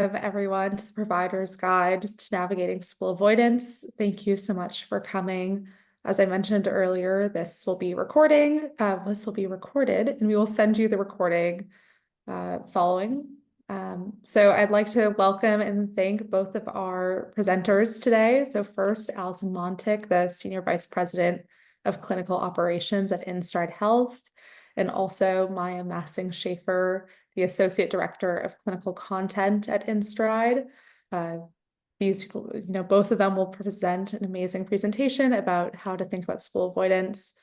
everyone to the Provider's Guide to Navigating School Avoidance. Thank you so much for coming. As I mentioned earlier, this will be recorded, and we will send you the recording following. So I'd like to welcome and thank both of our presenters today. So first, Allison Montic, the Senior Vice President of Clinical Operations at InStride Health, and also Maya Massing-Schaefer, the Associate Director of Clinical Content at InStride. These people, both of them will present an amazing presentation about how to think about school avoidance.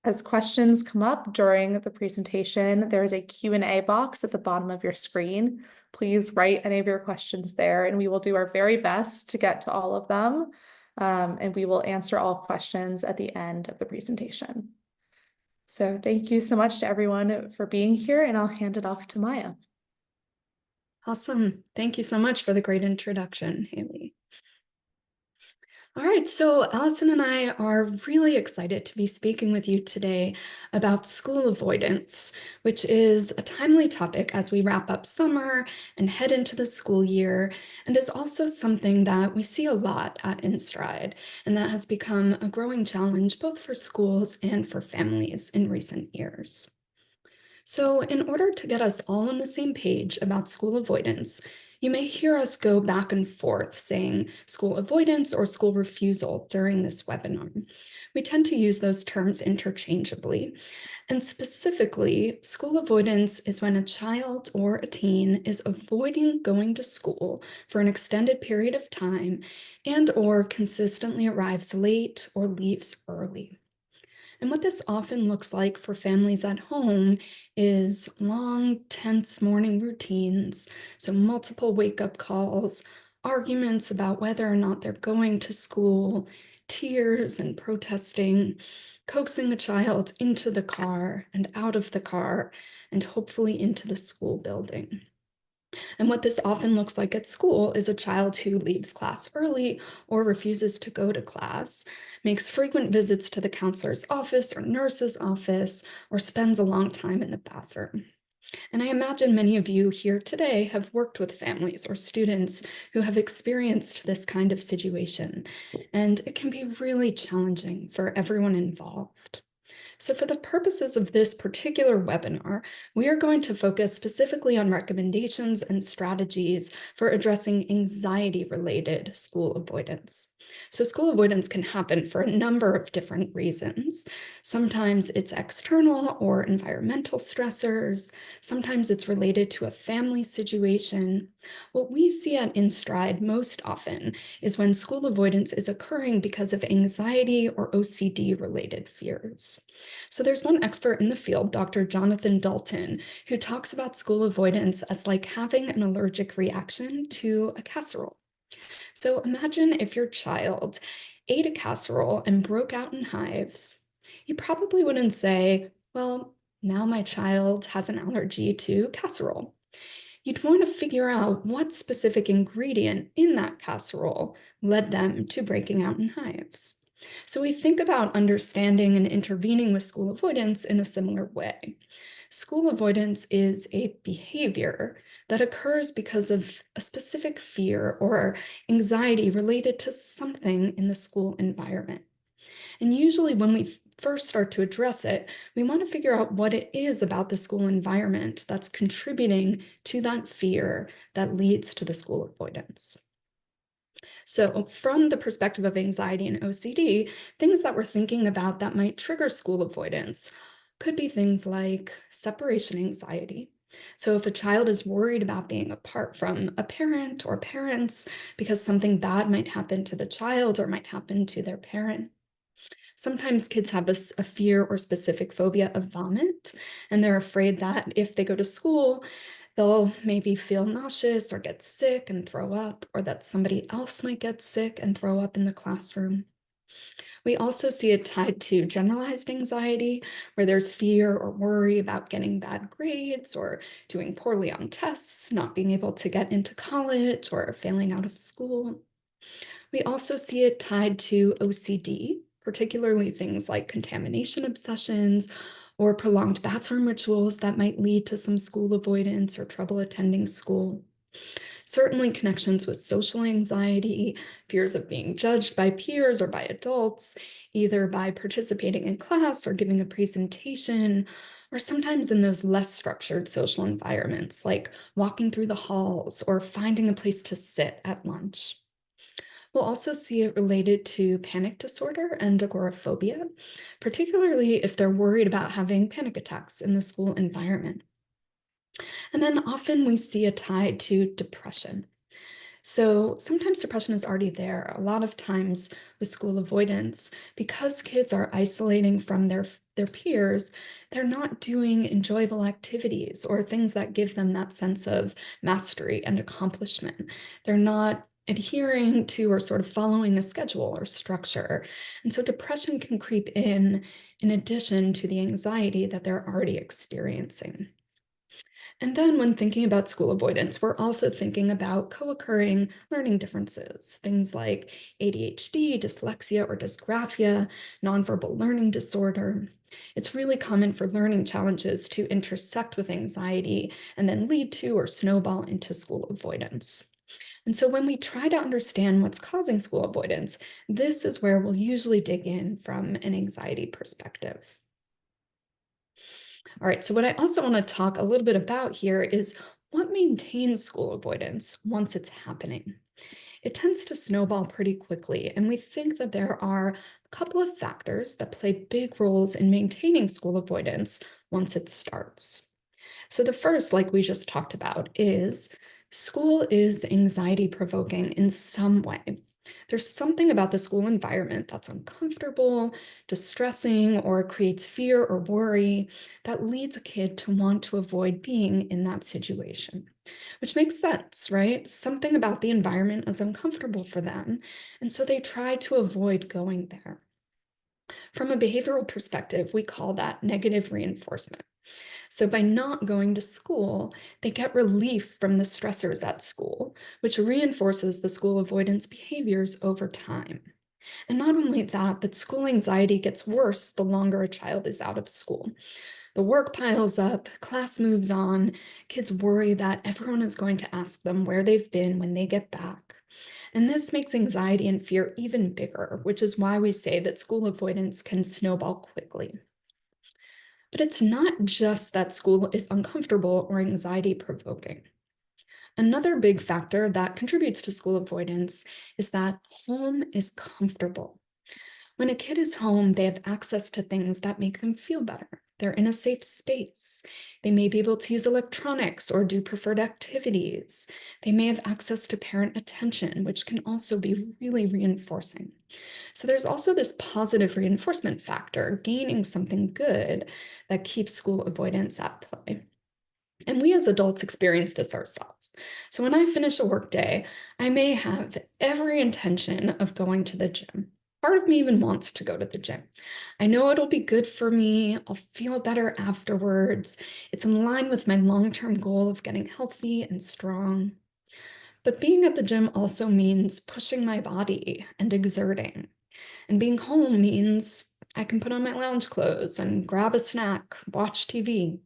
As questions come up during the presentation, there is a Q&A box at the bottom of your screen. Please write any of your questions there, and we will do our very best to get to all of them. And we will answer all questions at the end of the presentation. So thank you so much to everyone for being here, and I'll hand it off to Maya. Awesome. Thank you so much for the great introduction, Haley. All right, so Allison and I are really excited to be speaking with you today about school avoidance, which is a timely topic as we wrap up summer and head into the school year, and is also something that we see a lot at InStride, and that has become a growing challenge both for schools and for families in recent years. So in order to get us all on the same page about school avoidance, you may hear us go back and forth saying school avoidance or school refusal during this webinar. We tend to use those terms interchangeably. And specifically, school avoidance is when a child or a teen is avoiding going to school for an extended period of time and or consistently arrives late or leaves early. And what this often looks like for families at home is long, tense morning routines, so multiple wake-up calls, arguments about whether or not they're going to school, tears and protesting, coaxing a child into the car and out of the car, and hopefully into the school building. And what this often looks like at school is a child who leaves class early or refuses to go to class, makes frequent visits to the counselor's office or nurse's office, or spends a long time in the bathroom. And I imagine many of you here today have worked with families or students who have experienced this kind of situation, and it can be really challenging for everyone involved. So for the purposes of this particular webinar, we are going to focus specifically on recommendations and strategies for addressing anxiety-related school avoidance. So school avoidance can happen for a number of different reasons. Sometimes it's external or environmental stressors. Sometimes it's related to a family situation. What we see at InStride most often is when school avoidance is occurring because of anxiety or OCD-related fears. So there's one expert in the field, Dr. Jonathan Dalton, who talks about school avoidance as like having an allergic reaction to a casserole. So imagine if your child ate a casserole and broke out in hives. You probably wouldn't say, well, now my child has an allergy to casserole. You'd want to figure out what specific ingredient in that casserole led them to breaking out in hives. So we think about understanding and intervening with school avoidance in a similar way. School avoidance is a behavior that occurs because of a specific fear or anxiety related to something in the school environment. And usually when we first start to address it, we want to figure out what it is about the school environment that's contributing to that fear that leads to the school avoidance. So from the perspective of anxiety and OCD, things that we're thinking about that might trigger school avoidance could be things like separation anxiety. So if a child is worried about being apart from a parent or parents because something bad might happen to the child or might happen to their parent. Sometimes kids have a fear or specific phobia of vomit, and they're afraid that if they go to school, they'll maybe feel nauseous or get sick and throw up, or that somebody else might get sick and throw up in the classroom. We also see it tied to generalized anxiety, where there's fear or worry about getting bad grades or doing poorly on tests, not being able to get into college or failing out of school. We also see it tied to OCD, particularly things like contamination obsessions or prolonged bathroom rituals that might lead to some school avoidance or trouble attending school. Certainly, connections with social anxiety, fears of being judged by peers or by adults, either by participating in class or giving a presentation, or sometimes in those less structured social environments, like walking through the halls or finding a place to sit at lunch. We'll also see it related to panic disorder and agoraphobia, particularly if they're worried about having panic attacks in the school environment. And then often we see a tie to depression. So sometimes depression is already there. A lot of times with school avoidance, because kids are isolating from their peers, they're not doing enjoyable activities or things that give them that sense of mastery and accomplishment. They're not adhering to or sort of following a schedule or structure. And so depression can creep in addition to the anxiety that they're already experiencing. And then, when thinking about school avoidance, we're also thinking about co occurring learning differences, things like ADHD, dyslexia or dysgraphia, nonverbal learning disorder. It's really common for learning challenges to intersect with anxiety and then lead to or snowball into school avoidance. And so, when we try to understand what's causing school avoidance, this is where we'll usually dig in from an anxiety perspective. All right, so what I also want to talk a little bit about here is what maintains school avoidance once it's happening. It tends to snowball pretty quickly, and we think that there are a couple of factors that play big roles in maintaining school avoidance once it starts. So, the first, like we just talked about, is school is anxiety provoking in some way. There's something about the school environment that's uncomfortable, distressing, or creates fear or worry that leads a kid to want to avoid being in that situation, which makes sense, right? Something about the environment is uncomfortable for them, and so they try to avoid going there. From a behavioral perspective, we call that negative reinforcement. So, by not going to school, they get relief from the stressors at school, which reinforces the school avoidance behaviors over time. And not only that, but school anxiety gets worse the longer a child is out of school. The work piles up, class moves on, kids worry that everyone is going to ask them where they've been when they get back. And this makes anxiety and fear even bigger, which is why we say that school avoidance can snowball quickly. But it's not just that school is uncomfortable or anxiety provoking. Another big factor that contributes to school avoidance is that home is comfortable. When a kid is home, they have access to things that make them feel better. They're in a safe space. They may be able to use electronics or do preferred activities. They may have access to parent attention, which can also be really reinforcing. So there's also this positive reinforcement factor, gaining something good that keeps school avoidance at play. And we as adults experience this ourselves. So when I finish a workday, I may have every intention of going to the gym. Part of me even wants to go to the gym. I know it'll be good for me. I'll feel better afterwards. It's in line with my long term goal of getting healthy and strong. But being at the gym also means pushing my body and exerting. And being home means I can put on my lounge clothes and grab a snack, watch TV.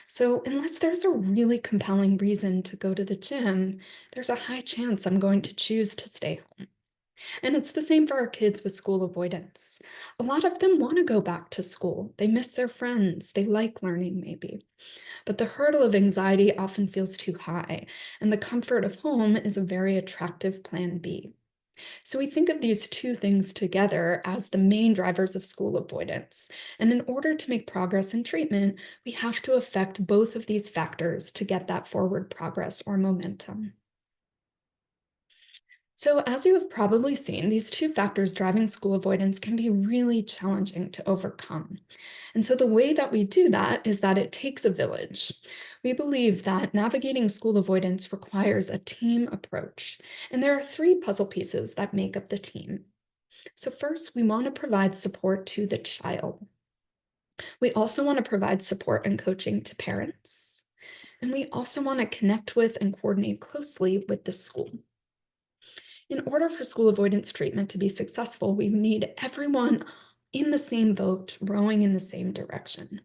So, unless there's a really compelling reason to go to the gym, there's a high chance I'm going to choose to stay home. And it's the same for our kids with school avoidance. A lot of them want to go back to school. They miss their friends. They like learning, maybe. But the hurdle of anxiety often feels too high, and the comfort of home is a very attractive plan B. So we think of these two things together as the main drivers of school avoidance. And in order to make progress in treatment, we have to affect both of these factors to get that forward progress or momentum. So, as you have probably seen, these two factors driving school avoidance can be really challenging to overcome. And so, the way that we do that is that it takes a village. We believe that navigating school avoidance requires a team approach. And there are three puzzle pieces that make up the team. So, first, we want to provide support to the child. We also want to provide support and coaching to parents. And we also want to connect with and coordinate closely with the school. In order for school avoidance treatment to be successful, we need everyone in the same boat, rowing in the same direction.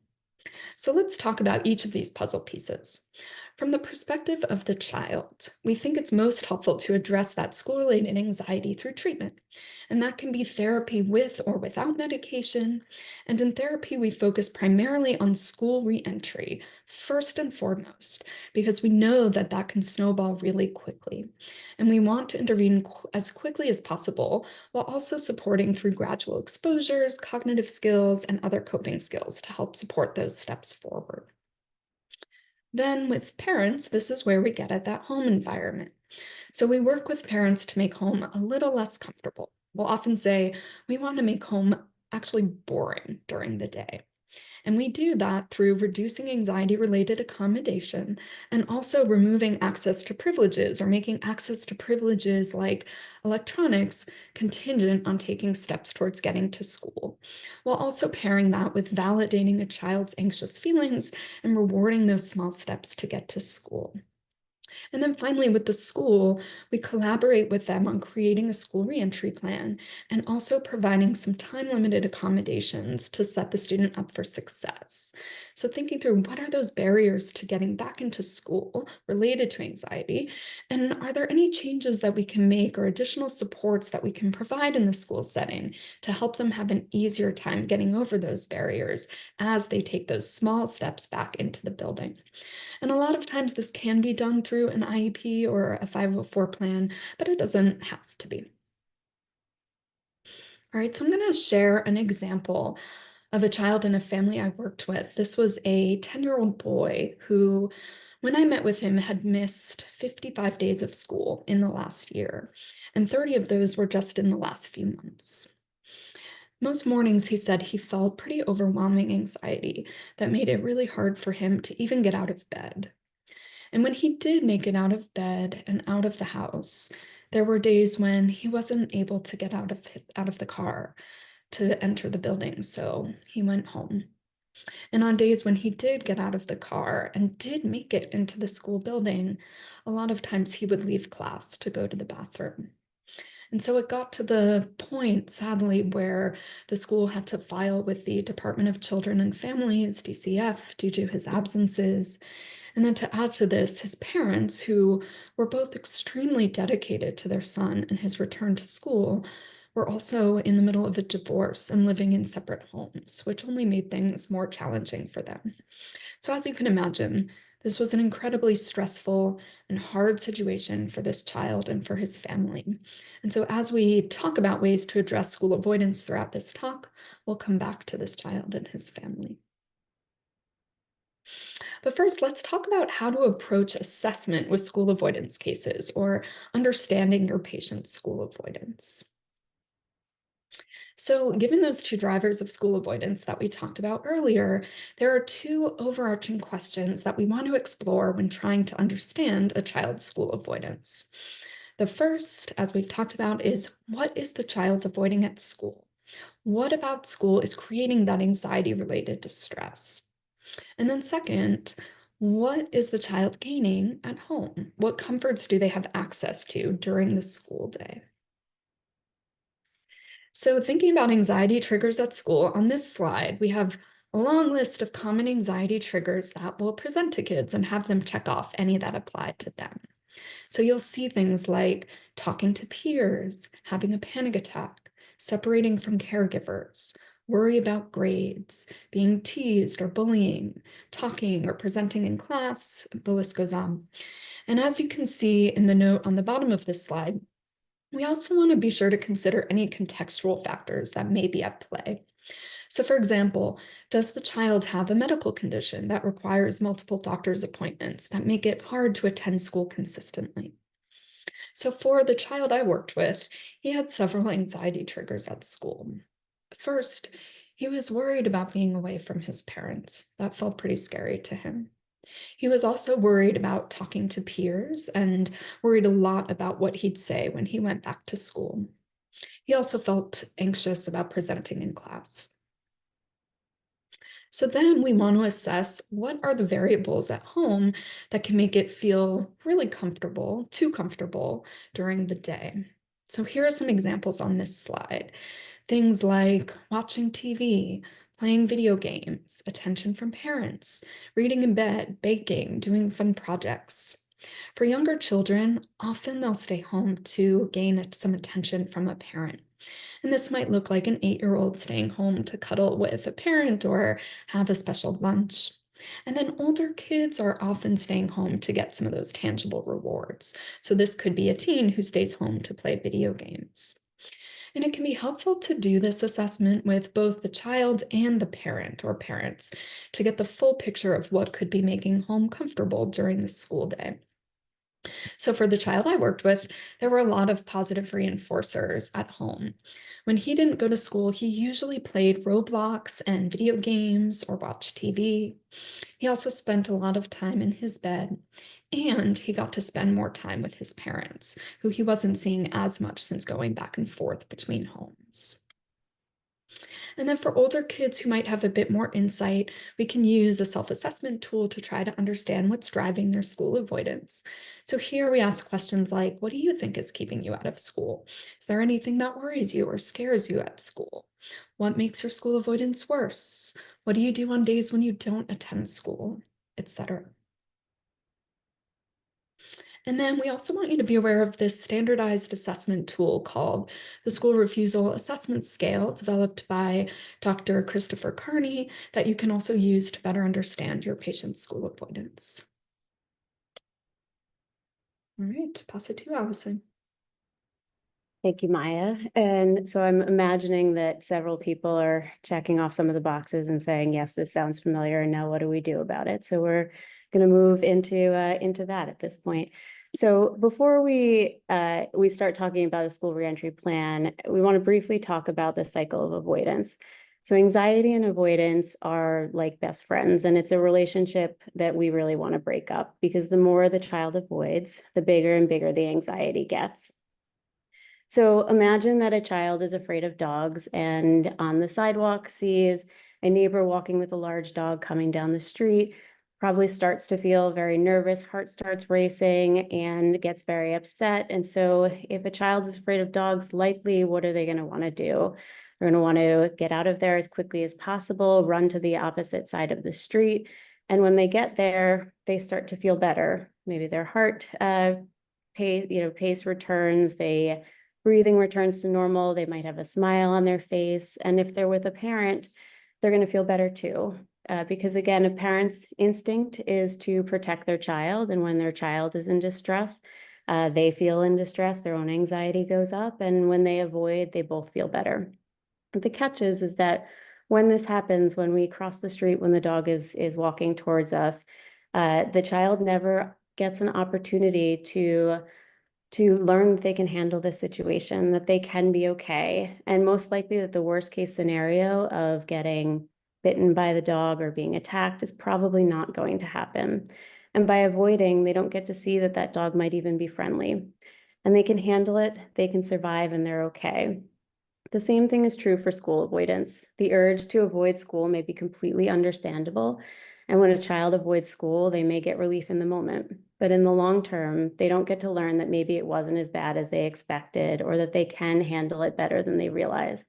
So let's talk about each of these puzzle pieces. From the perspective of the child, we think it's most helpful to address that school-related anxiety through treatment. And that can be therapy with or without medication. And in therapy, we focus primarily on school reentry, first and foremost, because we know that that can snowball really quickly. And we want to intervene as quickly as possible while also supporting through gradual exposures, cognitive skills, and other coping skills to help support those steps forward. Then with parents, this is where we get at that home environment. So we work with parents to make home a little less comfortable. We'll often say we want to make home actually boring during the day. And we do that through reducing anxiety related accommodation and also removing access to privileges or making access to privileges like electronics contingent on taking steps towards getting to school, while also pairing that with validating a child's anxious feelings and rewarding those small steps to get to school. And then finally, with the school, we collaborate with them on creating a school reentry plan and also providing some time limited accommodations to set the student up for success. So, thinking through what are those barriers to getting back into school related to anxiety, and are there any changes that we can make or additional supports that we can provide in the school setting to help them have an easier time getting over those barriers as they take those small steps back into the building? And a lot of times this can be done through an IEP or a 504 plan, but it doesn't have to be. All right, so I'm going to share an example of a child in a family I worked with. This was a 10-year-old boy who, when I met with him, had missed 55 days of school in the last year, and 30 of those were just in the last few months. Most mornings, he said he felt pretty overwhelming anxiety that made it really hard for him to even get out of bed. And when he did make it out of bed and out of the house, there were days when he wasn't able to get out of the car to enter the building, so he went home. And on days when he did get out of the car and did make it into the school building, a lot of times he would leave class to go to the bathroom. And so it got to the point, sadly, where the school had to file with the Department of Children and Families, DCF, due to his absences. And then to add to this, his parents, who were both extremely dedicated to their son and his return to school, were also in the middle of a divorce and living in separate homes, which only made things more challenging for them. So, as you can imagine, this was an incredibly stressful and hard situation for this child and for his family. And so, as we talk about ways to address school avoidance throughout this talk, we'll come back to this child and his family. But first, let's talk about how to approach assessment with school avoidance cases or understanding your patient's school avoidance. So, given those two drivers of school avoidance that we talked about earlier, there are two overarching questions that we want to explore when trying to understand a child's school avoidance. The first, as we've talked about, is what is the child avoiding at school? What about school is creating that anxiety related distress? And then, second, what is the child gaining at home? What comforts do they have access to during the school day? So, thinking about anxiety triggers at school, on this slide, we have a long list of common anxiety triggers that we'll present to kids and have them check off any that apply to them. So, you'll see things like talking to peers, having a panic attack, separating from caregivers, worry about grades, being teased or bullying, talking or presenting in class, the list goes on. And as you can see in the note on the bottom of this slide, we also want to be sure to consider any contextual factors that may be at play. So, for example, does the child have a medical condition that requires multiple doctor's appointments that make it hard to attend school consistently? So, for the child I worked with, he had several anxiety triggers at school. First, he was worried about being away from his parents. That felt pretty scary to him. He was also worried about talking to peers and worried a lot about what he'd say when he went back to school. He also felt anxious about presenting in class. So then we want to assess what are the variables at home that can make it feel really comfortable, too comfortable during the day. So here are some examples on this slide. Things like watching TV, playing video games, attention from parents, reading in bed, baking, doing fun projects. For younger children, often they'll stay home to gain some attention from a parent. And this might look like an 8-year-old staying home to cuddle with a parent or have a special lunch. And then older kids are often staying home to get some of those tangible rewards. So this could be a teen who stays home to play video games. And it can be helpful to do this assessment with both the child and the parent or parents to get the full picture of what could be making home comfortable during the school day. So, for the child I worked with, there were a lot of positive reinforcers at home. When he didn't go to school, he usually played Roblox and video games or watched TV. He also spent a lot of time in his bed, and he got to spend more time with his parents, who he wasn't seeing as much since going back and forth between homes. And then for older kids who might have a bit more insight, we can use a self assessment tool to try to understand what's driving their school avoidance. So here we ask questions like, what do you think is keeping you out of school? Is there anything that worries you or scares you at school? What makes your school avoidance worse? What do you do on days when you don't attend school, etc.? And then we also want you to be aware of this standardized assessment tool called the School Refusal Assessment Scale, developed by Dr. Christopher Carney, that you can also use to better understand your patient's school avoidance. All right, pass it to you, Allison. Thank you, Maya. And so I'm imagining that several people are checking off some of the boxes and saying, yes, this sounds familiar. And now what do we do about it? So we're going to move into that at this point. So before we start talking about a school reentry plan, we want to briefly talk about the cycle of avoidance. So anxiety and avoidance are like best friends, and it's a relationship that we really want to break up because the more the child avoids, the bigger and bigger the anxiety gets. So imagine that a child is afraid of dogs and on the sidewalk sees a neighbor walking with a large dog coming down the street, probably starts to feel very nervous, heart starts racing and gets very upset. And so if a child is afraid of dogs, likely what are they going to want to do? They're going to want to get out of there as quickly as possible, run to the opposite side of the street. And when they get there, they start to feel better. Maybe their heart pace returns, breathing returns to normal. They might have a smile on their face. And if they're with a parent, they're going to feel better too. Because again, a parent's instinct is to protect their child. And when their child is in distress, they feel in distress, their own anxiety goes up. And when they avoid, they both feel better. The catch is that when this happens, when we cross the street, when the dog is walking towards us, the child never gets an opportunity to learn that they can handle this situation, that they can be okay. And most likely that the worst case scenario of getting bitten by the dog or being attacked is probably not going to happen. And by avoiding, they don't get to see that that dog might even be friendly. And they can handle it, they can survive, and they're okay. The same thing is true for school avoidance. The urge to avoid school may be completely understandable. And when a child avoids school, they may get relief in the moment. But in the long term, they don't get to learn that maybe it wasn't as bad as they expected or that they can handle it better than they realize.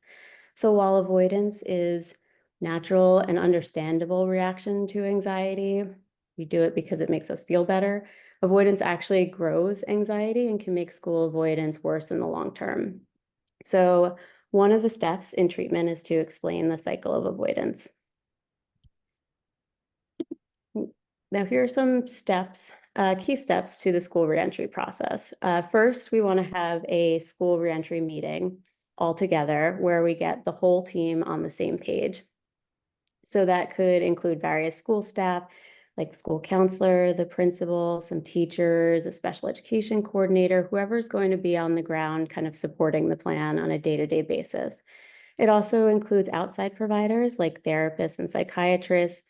So while avoidance is natural and understandable reaction to anxiety, we do it because it makes us feel better. Avoidance actually grows anxiety and can make school avoidance worse in the long term. So one of the steps in treatment is to explain the cycle of avoidance. Now, here are some steps, key steps to the school reentry process. First, we want to have a school reentry meeting all together where we get the whole team on the same page. So that could include various school staff, like the school counselor, the principal, some teachers, a special education coordinator, whoever's going to be on the ground kind of supporting the plan on a day-to-day basis. It also includes outside providers like therapists and psychiatrists,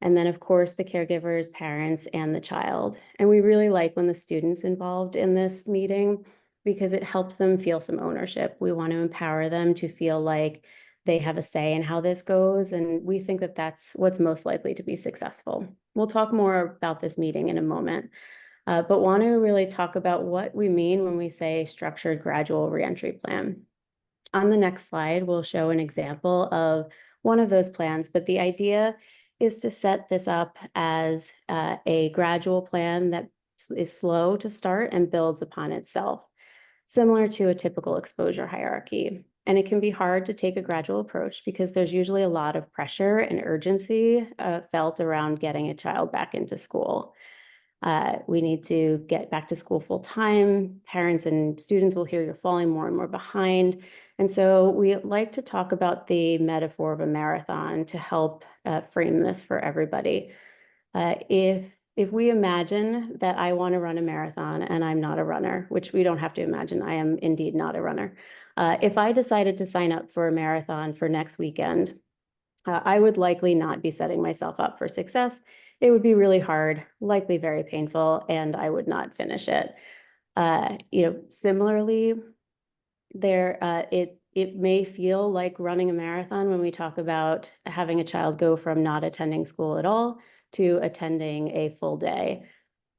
and then of course the caregivers, parents, and the child. And we really like when the students involved in this meeting because it helps them feel some ownership. We want to empower them to feel like they have a say in how this goes, and we think that that's what's most likely to be successful. We'll talk more about this meeting in a moment, but want to really talk about what we mean when we say structured gradual reentry plan. On the next slide, we'll show an example of one of those plans. But the idea is to set this up as a gradual plan that is slow to start and builds upon itself, similar to a typical exposure hierarchy. And it can be hard to take a gradual approach because there's usually a lot of pressure and urgency felt around getting a child back into school. We need to get back to school full time. Parents and students will hear you're falling more and more behind. And so we like to talk about the metaphor of a marathon to help frame this for everybody. If we imagine that I want to run a marathon and I'm not a runner, which we don't have to imagine, I am indeed not a runner. If I decided to sign up for a marathon for next weekend, I would likely not be setting myself up for success. It would be really hard, likely very painful, and I would not finish it. Similarly, it may feel like running a marathon when we talk about having a child go from not attending school at all to attending a full day.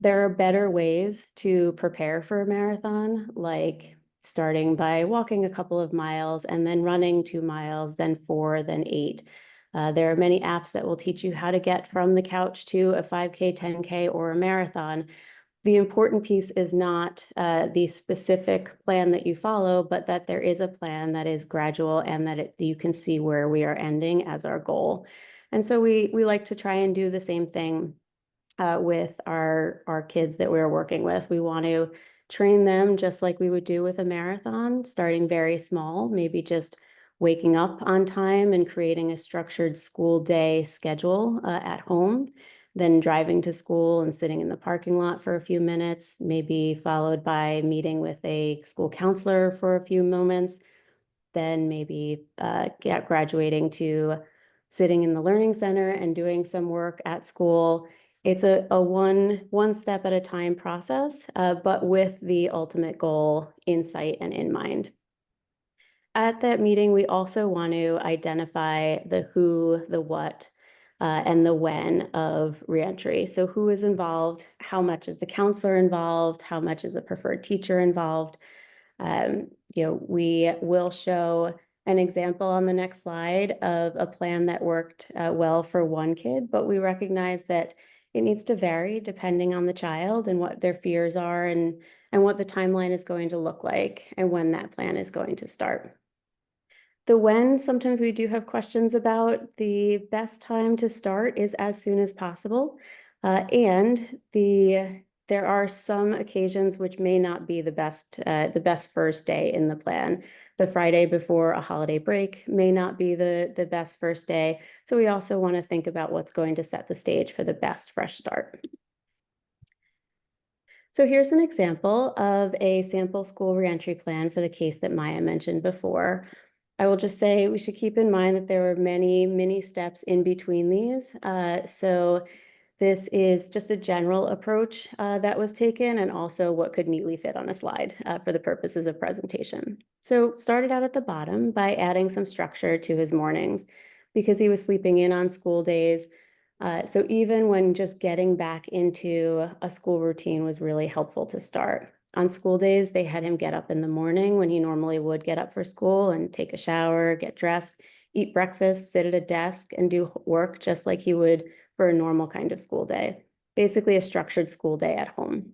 There are better ways to prepare for a marathon, like starting by walking a couple of miles and then running 2 miles, then 4, then 8. There are many apps that will teach you how to get from the couch to a 5K, 10K, or a marathon. The important piece is not the specific plan that you follow, but that there is a plan that is gradual and that you can see where we are ending as our goal. And so we like to try and do the same thing with our kids that we're working with. We want to train them just like we would do with a marathon, starting very small, maybe just waking up on time and creating a structured school day schedule at home, then driving to school and sitting in the parking lot for a few minutes, maybe followed by meeting with a school counselor for a few moments, then maybe graduating to sitting in the learning center and doing some work at school. It's a one step at a time process, but with the ultimate goal in sight and in mind. At that meeting, we also want to identify the who, the what, and the when of reentry. So who is involved? How much is the counselor involved? How much is a preferred teacher involved? We will show an example on the next slide of a plan that worked well for one kid, but we recognize that it needs to vary depending on the child and what their fears are and what the timeline is going to look like and when that plan is going to start. The when, sometimes we do have questions about. The best time to start is as soon as possible. And there are some occasions which may not be the best first day in the plan. The Friday before a holiday break may not be the best first day. So we also want to think about what's going to set the stage for the best fresh start. So here's an example of a sample school reentry plan for the case that Maya mentioned before. I will just say we should keep in mind that there are many steps in between these. So this is just a general approach that was taken and also what could neatly fit on a slide for the purposes of presentation. So started out at the bottom by adding some structure to his mornings because he was sleeping in on school days. So even when just getting back into a school routine was really helpful to start. On school days, they had him get up in the morning when he normally would get up for school and take a shower, get dressed, eat breakfast, sit at a desk, and do work just like he would for a normal kind of school day. Basically a structured school day at home.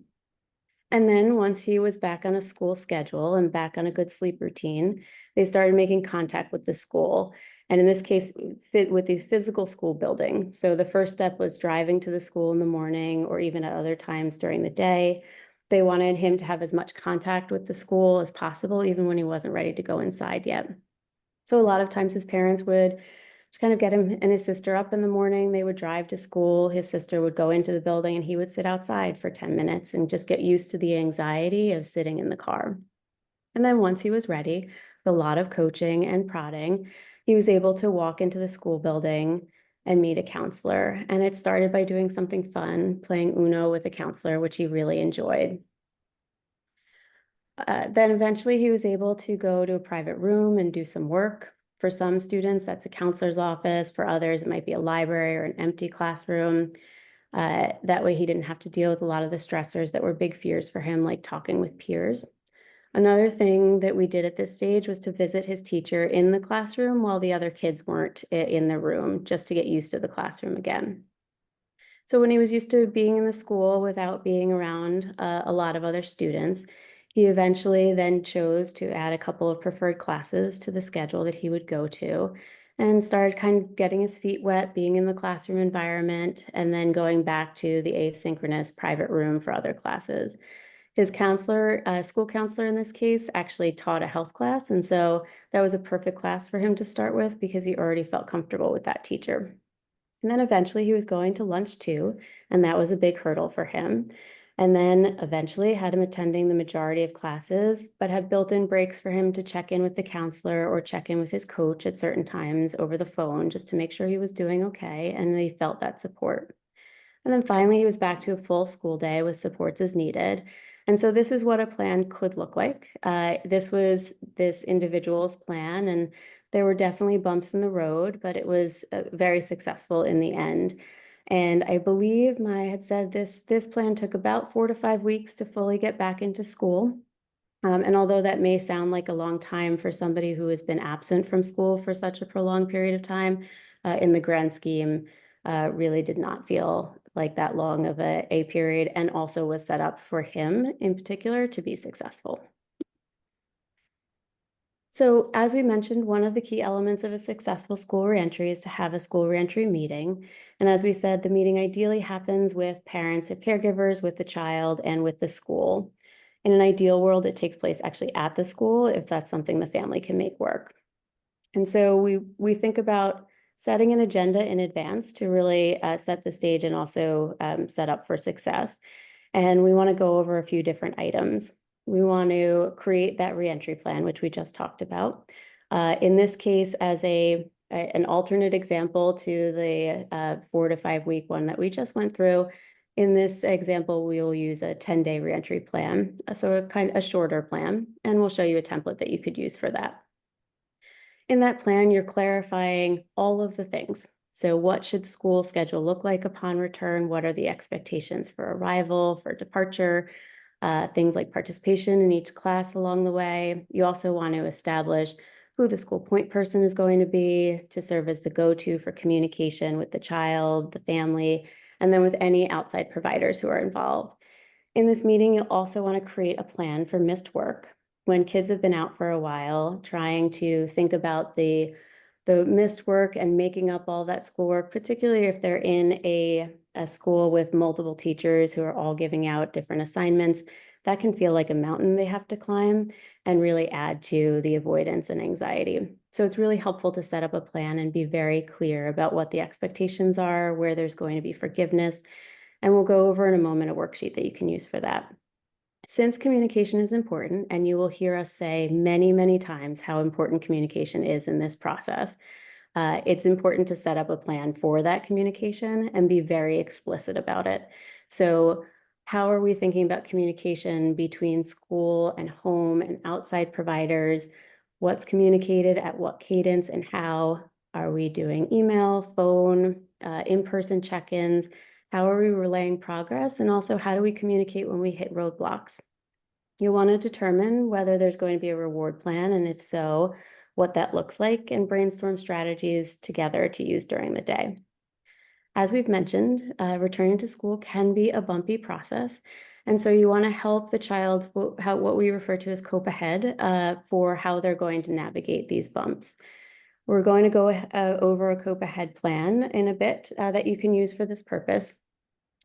And then once he was back on a school schedule and back on a good sleep routine, they started making contact with the school. And in this case, fit with the physical school building. So the first step was driving to the school in the morning or even at other times during the day. They wanted him to have as much contact with the school as possible, even when he wasn't ready to go inside yet. So a lot of times his parents would just kind of get him and his sister up in the morning. They would drive to school. His sister would go into the building and he would sit outside for 10 minutes and just get used to the anxiety of sitting in the car. And then once he was ready, with a lot of coaching and prodding, he was able to walk into the school building and meet a counselor. And it started by doing something fun, playing Uno with a counselor, which he really enjoyed. Then eventually he was able to go to a private room and do some work. For some students, that's a counselor's office. For others, it might be a library or an empty classroom. That way he didn't have to deal with a lot of the stressors that were big fears for him, like talking with peers. Another thing that we did at this stage was to visit his teacher in the classroom while the other kids weren't in the room, just to get used to the classroom again. So when he was used to being in the school without being around a lot of other students, he eventually then chose to add a couple of preferred classes to the schedule that he would go to and started kind of getting his feet wet, being in the classroom environment, and then going back to the asynchronous private room for other classes. His counselor, school counselor in this case, actually taught a health class, and so that was a perfect class for him to start with because he already felt comfortable with that teacher. And then eventually he was going to lunch too, and that was a big hurdle for him. And then eventually had him attending the majority of classes, but had built-in breaks for him to check in with the counselor or check in with his coach at certain times over the phone just to make sure he was doing okay and they felt that support. And then finally, he was back to a full school day with supports as needed. And so this is what a plan could look like. This was this individual's plan, and there were definitely bumps in the road, but it was very successful in the end. And I believe Maya had said this plan took about 4 to 5 weeks to fully get back into school. And although that may sound like a long time for somebody who has been absent from school for such a prolonged period of time, in the grand scheme, really did not feel like that long of a period, and also was set up for him in particular to be successful. So as we mentioned, one of the key elements of a successful school reentry is to have a school reentry meeting. And as we said, the meeting ideally happens with parents and caregivers, with the child, and with the school. In an ideal world, it takes place actually at the school if that's something the family can make work. And so we think about setting an agenda in advance to really set the stage and also set up for success. And we want to go over a few different items. We want to create that reentry plan, which we just talked about. In this case, as an alternate example to the 4 to 5 week one that we just went through, in this example, we will use a 10-day reentry plan, so a shorter plan, and we'll show you a template that you could use for that. In that plan, you're clarifying all of the things. So what should school schedule look like upon return? What are the expectations for arrival, for departure? Things like participation in each class along the way. You also want to establish who the school point person is going to be to serve as the go-to for communication with the child, the family, and then with any outside providers who are involved. In this meeting, you'll also want to create a plan for missed work. When kids have been out for a while, trying to think about the missed work and making up all that schoolwork, particularly if they're in a school with multiple teachers who are all giving out different assignments, that can feel like a mountain they have to climb and really add to the avoidance and anxiety. So it's really helpful to set up a plan and be very clear about what the expectations are, where there's going to be forgiveness, and we'll go over in a moment a worksheet that you can use for that. Since communication is important, and you will hear us say many, many times how important communication is in this process, it's important to set up a plan for that communication and be very explicit about it. So how are we thinking about communication between school and home and outside providers? What's communicated at what cadence and how? Are we doing email, phone, in-person check-ins? How are we relaying progress? And also, how do we communicate when we hit roadblocks? You'll want to determine whether there's going to be a reward plan, and if so, what that looks like, and brainstorm strategies together to use during the day. As we've mentioned, returning to school can be a bumpy process. And so you want to help the child what we refer to as cope ahead for how they're going to navigate these bumps. We're going to go over a cope ahead plan in a bit that you can use for this purpose.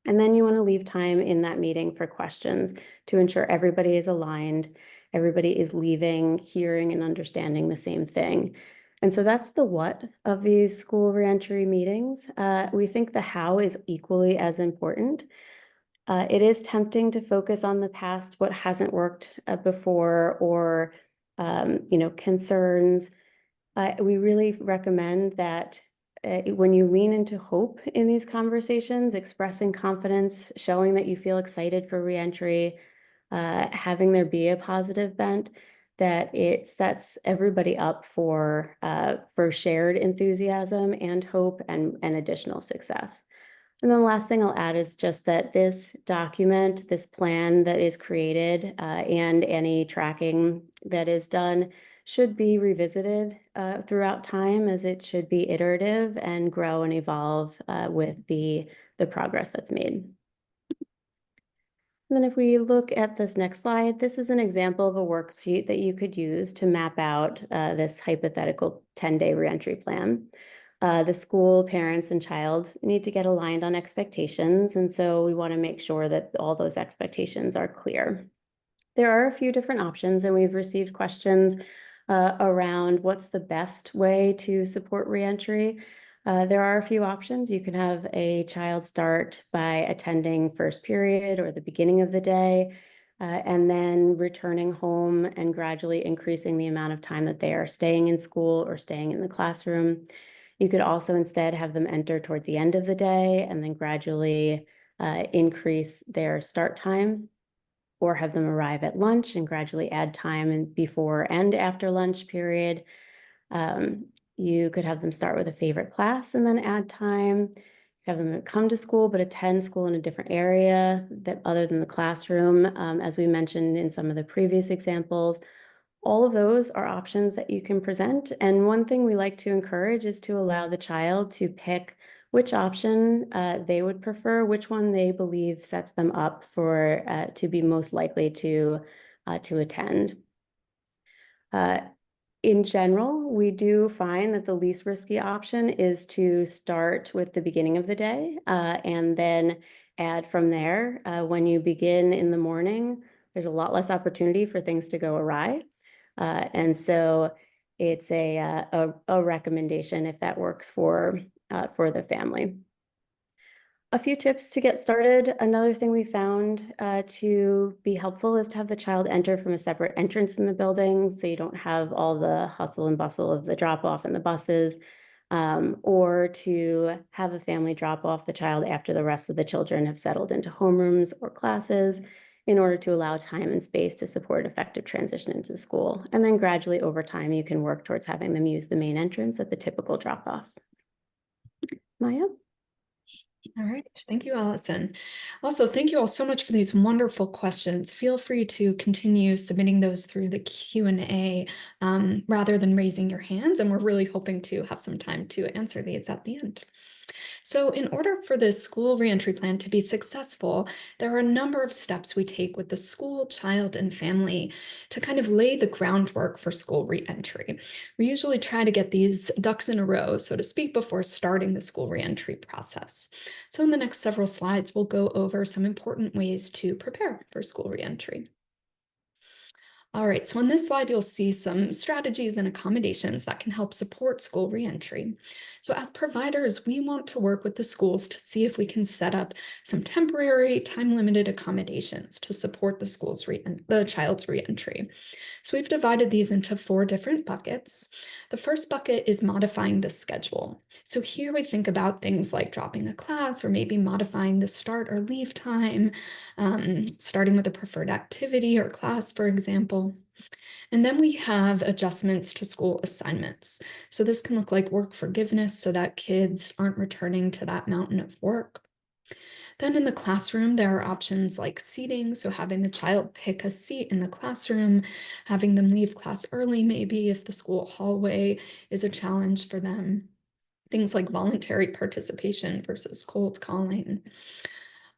And then you want to leave time in that meeting for questions to ensure everybody is aligned, everybody is leaving, hearing, and understanding the same thing. And so that's the what of these school reentry meetings. We think the how is equally as important. It is tempting to focus on the past, what hasn't worked before, or concerns. We really recommend that when you lean into hope in these conversations, expressing confidence, showing that you feel excited for reentry, having there be a positive bent, that it sets everybody up for shared enthusiasm and hope and additional success. And then the last thing I'll add is just that this document, this plan that is created, and any tracking that is done should be revisited throughout time, as it should be iterative and grow and evolve with the progress that's made. And then if we look at this next slide, this is an example of a worksheet that you could use to map out this hypothetical 10-day reentry plan. The school, parents, and child need to get aligned on expectations, and so we want to make sure that all those expectations are clear. There are a few different options, and we've received questions around what's the best way to support reentry. There are a few options. You can have a child start by attending first period or the beginning of the day, and then returning home and gradually increasing the amount of time that they are staying in school or staying in the classroom. You could also instead have them enter toward the end of the day and then gradually increase their start time, or have them arrive at lunch and gradually add time in before and after lunch period. You could have them start with a favorite class and then add time. Have them come to school, but attend school in a different area that other than the classroom, as we mentioned in some of the previous examples. All of those are options that you can present. And one thing we like to encourage is to allow the child to pick which option they would prefer, which one they believe sets them up for to be most likely to attend. In general, we do find that the least risky option is to start with the beginning of the day and then add from there. When you begin in the morning, there's a lot less opportunity for things to go awry. And so it's a recommendation if that works for the family. A few tips to get started. Another thing we found to be helpful is to have the child enter from a separate entrance in the building, so you don't have all the hustle and bustle of the drop-off and the buses, or to have a family drop off the child after the rest of the children have settled into homerooms or classes, in order to allow time and space to support effective transition into school. And then gradually over time, you can work towards having them use the main entrance at the typical drop-off. Maya? All right, thank you, Allison. Also, thank you all so much for these wonderful questions. Feel free to continue submitting those through the Q&A rather than raising your hands, and we're really hoping to have some time to answer these at the end. So in order for this school reentry plan to be successful, there are a number of steps we take with the school, child, and family to kind of lay the groundwork for school reentry. We usually try to get these ducks in a row, so to speak, before starting the school reentry process. So in the next several slides, we'll go over some important ways to prepare for school reentry. All right, so on this slide, you'll see some strategies and accommodations that can help support school reentry. So as providers, we want to work with the schools to see if we can set up some temporary time-limited accommodations to support the child's reentry. So we've divided these into 4 different buckets. The first bucket is modifying the schedule. So here we think about things like dropping a class or maybe modifying the start or leave time, starting with a preferred activity or class, for example. And then we have adjustments to school assignments. So this can look like work forgiveness so that kids aren't returning to that mountain of work. Then in the classroom, there are options like seating, so having the child pick a seat in the classroom, having them leave class early maybe if the school hallway is a challenge for them. Things like voluntary participation versus cold calling.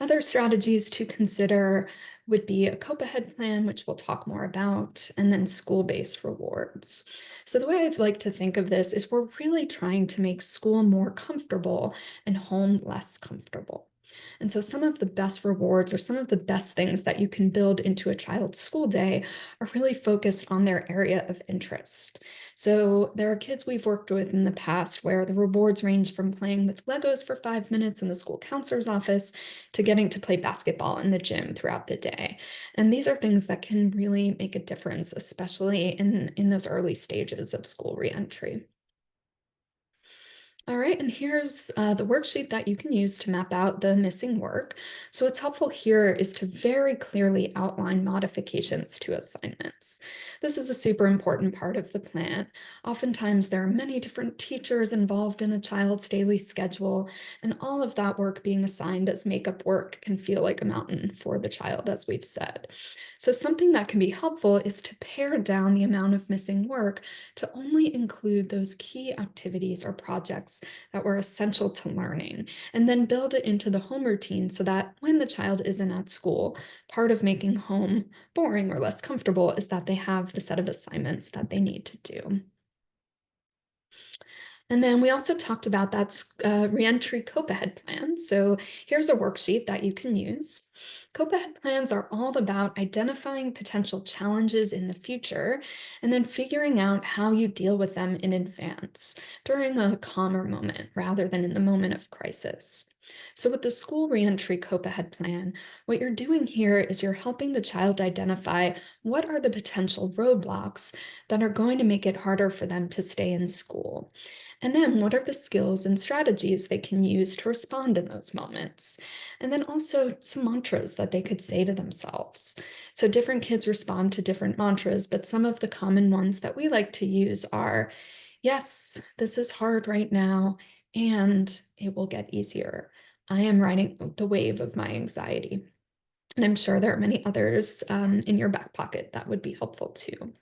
Other strategies to consider would be a cope-ahead plan, which we'll talk more about, and then school-based rewards. So the way I'd like to think of this is we're really trying to make school more comfortable and home less comfortable. And so some of the best rewards or some of the best things that you can build into a child's school day are really focused on their area of interest. So there are kids we've worked with in the past where the rewards range from playing with Legos for 5 minutes in the school counselor's office to getting to play basketball in the gym throughout the day. And these are things that can really make a difference, especially in those early stages of school reentry. All right, and here's the worksheet that you can use to map out the missing work. So what's helpful here is to very clearly outline modifications to assignments. This is a super important part of the plan. Oftentimes there are many different teachers involved in a child's daily schedule, and all of that work being assigned as makeup work can feel like a mountain for the child, as we've said. So something that can be helpful is to pare down the amount of missing work to only include those key activities or projects that were essential to learning, and then build it into the home routine so that when the child isn't at school, part of making home boring or less comfortable is that they have the set of assignments that they need to do. And then we also talked about that reentry cope-ahead plan. So here's a worksheet that you can use. Cope-ahead plans are all about identifying potential challenges in the future and then figuring out how you deal with them in advance during a calmer moment rather than in the moment of crisis. So with the school reentry cope-ahead plan, what you're doing here is you're helping the child identify what are the potential roadblocks that are going to make it harder for them to stay in school. And then what are the skills and strategies they can use to respond in those moments? And then also some mantras that they could say to themselves. So different kids respond to different mantras, but some of the common ones that we like to use are, yes, this is hard right now, and it will get easier. I am riding the wave of my anxiety. And I'm sure there are many others in your back pocket that would be helpful too.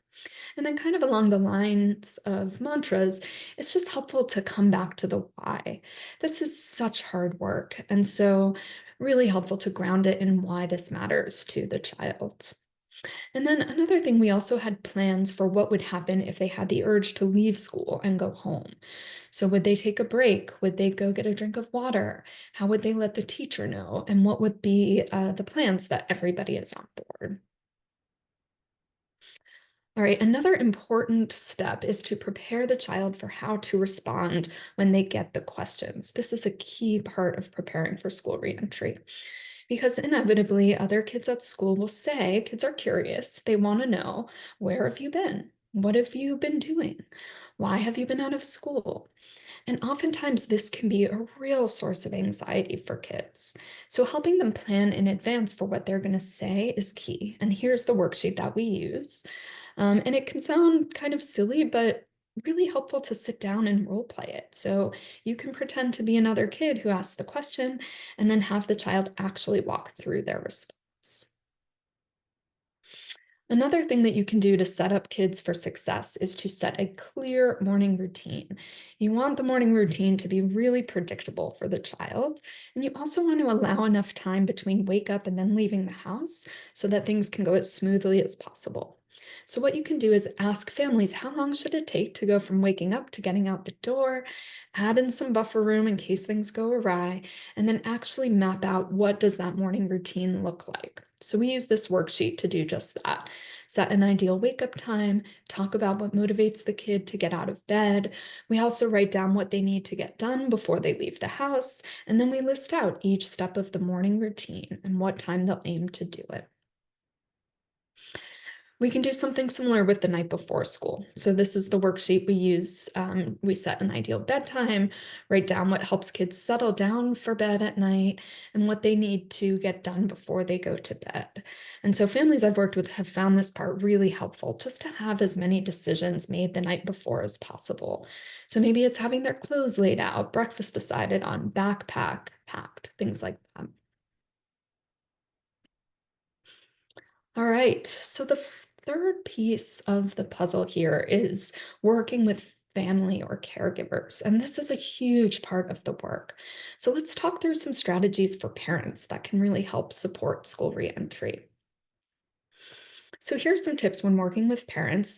And then, kind of along the lines of mantras, it's just helpful to come back to the why. This is such hard work. And so, really helpful to ground it in why this matters to the child. And then, another thing, we also had plans for what would happen if they had the urge to leave school and go home. So, would they take a break? Would they go get a drink of water? How would they let the teacher know? And what would be the plans that everybody is on board? All right, another important step is to prepare the child for how to respond when they get the questions. This is a key part of preparing for school reentry because inevitably other kids at school will say, kids are curious. They want to know, where have you been? What have you been doing? Why have you been out of school? And oftentimes this can be a real source of anxiety for kids. So helping them plan in advance for what they're going to say is key. And here's the worksheet that we use. And it can sound kind of silly, but really helpful to sit down and role play it. So you can pretend to be another kid who asks the question and then have the child actually walk through their response. Another thing that you can do to set up kids for success is to set a clear morning routine. You want the morning routine to be really predictable for the child, and you also want to allow enough time between wake up and then leaving the house so that things can go as smoothly as possible. So what you can do is ask families, how long should it take to go from waking up to getting out the door, add in some buffer room in case things go awry, and then actually map out what does that morning routine look like. So we use this worksheet to do just that. Set an ideal wake up time, talk about what motivates the kid to get out of bed. We also write down what they need to get done before they leave the house, and then we list out each step of the morning routine and what time they'll aim to do it. We can do something similar with the night before school. So this is the worksheet we use. We set an ideal bedtime, write down what helps kids settle down for bed at night, and what they need to get done before they go to bed. And so families I've worked with have found this part really helpful, just to have as many decisions made the night before as possible. So maybe it's having their clothes laid out, breakfast decided on, backpack packed, things like that. All right, so the third piece of the puzzle here is working with family or caregivers, and this is a huge part of the work. So let's talk through some strategies for parents that can really help support school reentry. So here's some tips when working with parents.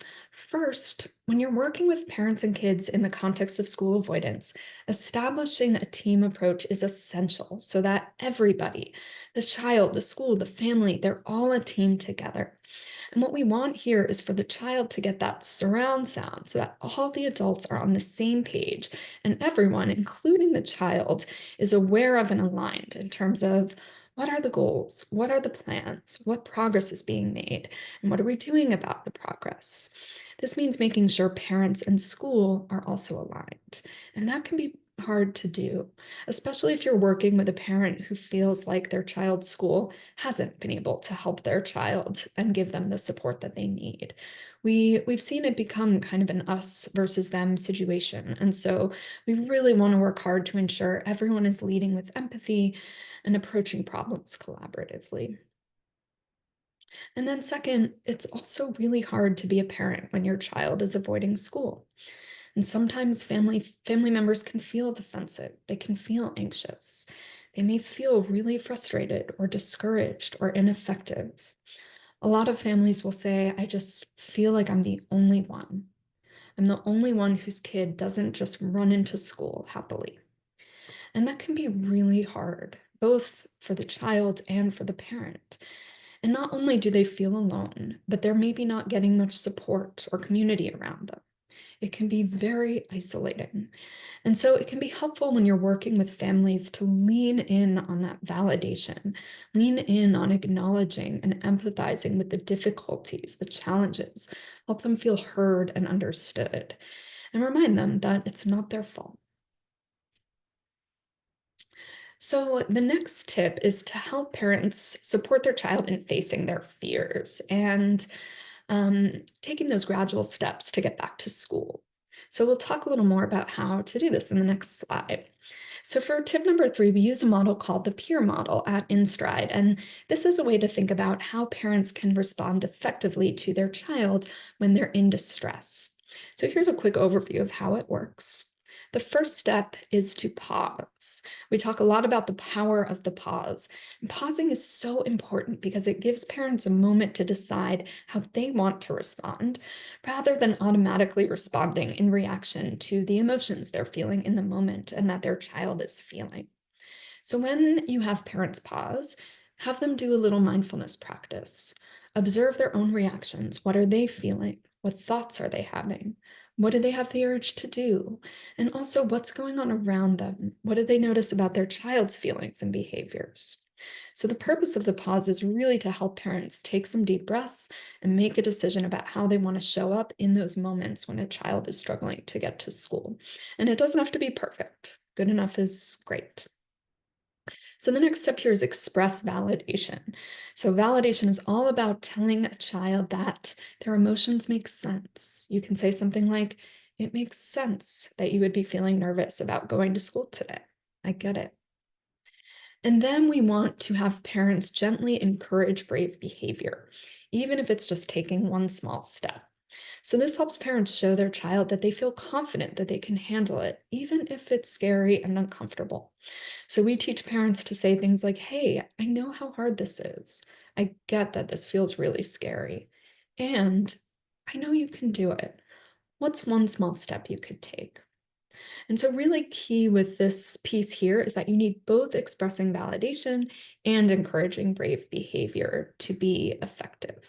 First, when you're working with parents and kids in the context of school avoidance, establishing a team approach is essential so that everybody, the child, the school, the family, they're all a team together. And what we want here is for the child to get that surround sound so that all the adults are on the same page and everyone, including the child, is aware of and aligned in terms of what are the goals? What are the plans? What progress is being made? And what are we doing about the progress? This means making sure parents and school are also aligned. And that can be hard to do, especially if you're working with a parent who feels like their child's school hasn't been able to help their child and give them the support that they need. We've seen it become kind of an us versus them situation. And so we really want to work hard to ensure everyone is leading with empathy and approaching problems collaboratively. And then second, it's also really hard to be a parent when your child is avoiding school. And sometimes family members can feel defensive. They can feel anxious. They may feel really frustrated or discouraged or ineffective. A lot of families will say, I just feel like I'm the only one. I'm the only one whose kid doesn't just run into school happily. And that can be really hard, both for the child and for the parent. And not only do they feel alone, but they're maybe not getting much support or community around them. It can be very isolating. And so it can be helpful when you're working with families to lean in on that validation, lean in on acknowledging and empathizing with the difficulties, the challenges, help them feel heard and understood, and remind them that it's not their fault. So, the next tip is to help parents support their child in facing their fears and taking those gradual steps to get back to school. So, we'll talk a little more about how to do this in the next slide. So, for tip number 3, we use a model called the peer model at InStride. And this is a way to think about how parents can respond effectively to their child when they're in distress. So, here's a quick overview of how it works. The first step is to pause. We talk a lot about the power of the pause. And pausing is so important because it gives parents a moment to decide how they want to respond, rather than automatically responding in reaction to the emotions they're feeling in the moment and that their child is feeling. So when you have parents pause, have them do a little mindfulness practice. Observe their own reactions. What are they feeling? What thoughts are they having? What do they have the urge to do? And also, what's going on around them? What do they notice about their child's feelings and behaviors? So, the purpose of the pause is really to help parents take some deep breaths and make a decision about how they want to show up in those moments when a child is struggling to get to school. And it doesn't have to be perfect, good enough is great. So the next step here is express validation. So validation is all about telling a child that their emotions make sense. You can say something like, it makes sense that you would be feeling nervous about going to school today. I get it. And then we want to have parents gently encourage brave behavior, even if it's just taking one small step. So this helps parents show their child that they feel confident that they can handle it, even if it's scary and uncomfortable. So we teach parents to say things like, hey, I know how hard this is. I get that this feels really scary. And I know you can do it. What's one small step you could take? And so, really key with this piece here is that you need both expressing validation and encouraging brave behavior to be effective.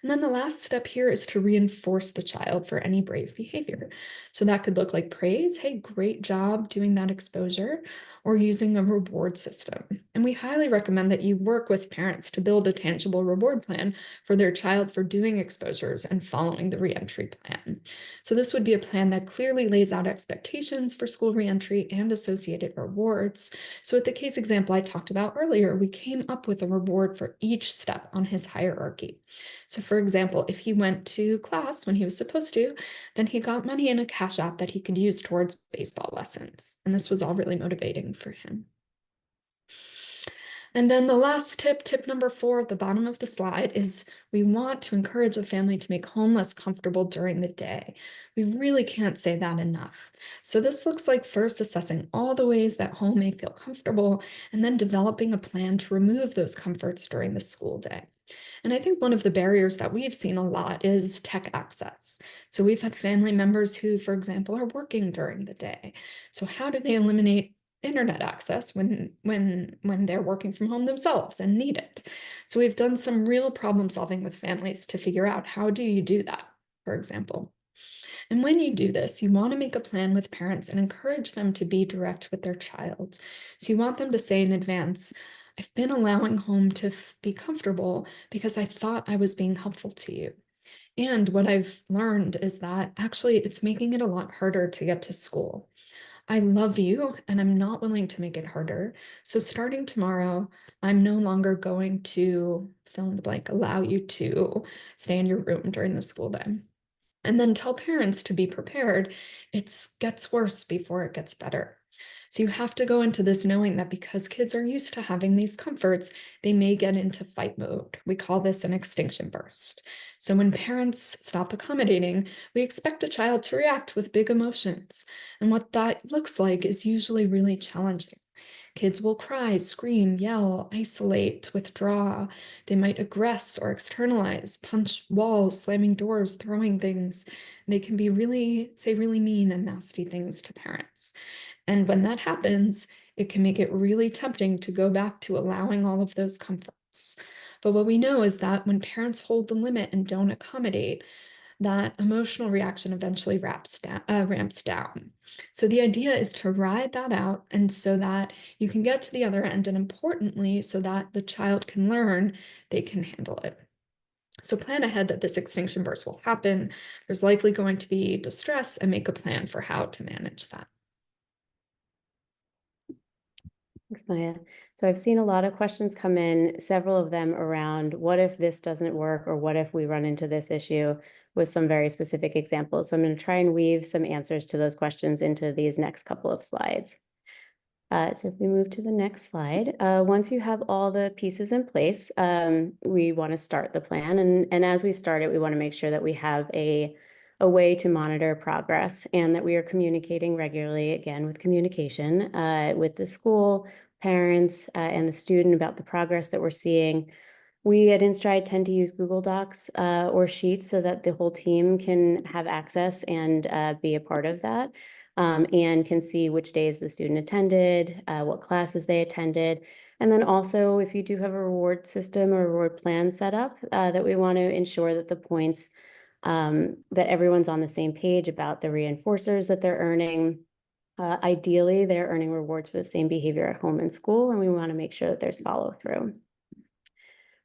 And then the last step here is to reinforce the child for any brave behavior. So that could look like praise, hey, great job doing that exposure, or using a reward system. And we highly recommend that you work with parents to build a tangible reward plan for their child for doing exposures and following the reentry plan. So this would be a plan that clearly lays out expectations for school reentry and associated rewards. So with the case example I talked about earlier, we came up with a reward for each step on his hierarchy. So for example, if he went to class when he was supposed to, then he got money in a cash app that he could use towards baseball lessons. And this was all really motivating for him. And then the last tip, tip number 4 at the bottom of the slide, is we want to encourage the family to make home less comfortable during the day. We really can't say that enough. So this looks like first assessing all the ways that home may feel comfortable, and then developing a plan to remove those comforts during the school day. And I think one of the barriers that we've seen a lot is tech access. So we've had family members who, for example, are working during the day. So how do they eliminate internet access when they're working from home themselves and need it? So we've done some real problem solving with families to figure out how do you do that, for example. And when you do this, you want to make a plan with parents and encourage them to be direct with their child. So you want them to say in advance, I've been allowing home to be comfortable because I thought I was being helpful to you. And what I've learned is that actually it's making it a lot harder to get to school. I love you and I'm not willing to make it harder. So starting tomorrow, I'm no longer going to fill in the blank, allow you to stay in your room during the school day. And then tell parents to be prepared. It gets worse before it gets better. So you have to go into this knowing that because kids are used to having these comforts, they may get into fight mode. We call this an extinction burst. So when parents stop accommodating, we expect a child to react with big emotions. And what that looks like is usually really challenging. Kids will cry, scream, yell, isolate, withdraw. They might aggress or externalize, punch walls, slamming doors, throwing things. They can be say really mean and nasty things to parents. And when that happens, it can make it really tempting to go back to allowing all of those comforts. But what we know is that when parents hold the limit and don't accommodate, that emotional reaction eventually ramps down. So the idea is to ride that out, and so that you can get to the other end, and importantly, so that the child can learn they can handle it. So plan ahead that this extinction burst will happen. There's likely going to be distress, and make a plan for how to manage that. Thanks, Maya. So I've seen a lot of questions come in, several of them around what if this doesn't work, or what if we run into this issue, with some very specific examples. So I'm going to try and weave some answers to those questions into these next couple of slides. So if we move to the next slide, once you have all the pieces in place, we want to start the plan. And as we start it, we want to make sure that we have a way to monitor progress, and that we are communicating regularly, again, with communication with the school, parents, and the student about the progress that we're seeing. We at InStride tend to use Google Docs or Sheets so that the whole team can have access and be a part of that, and can see which days the student attended, what classes they attended. And then also, if you do have a reward system or reward plan set up, that we want to ensure that the points, that everyone's on the same page about the reinforcers that they're earning. Ideally, they're earning rewards for the same behavior at home and school, and we want to make sure that there's follow through.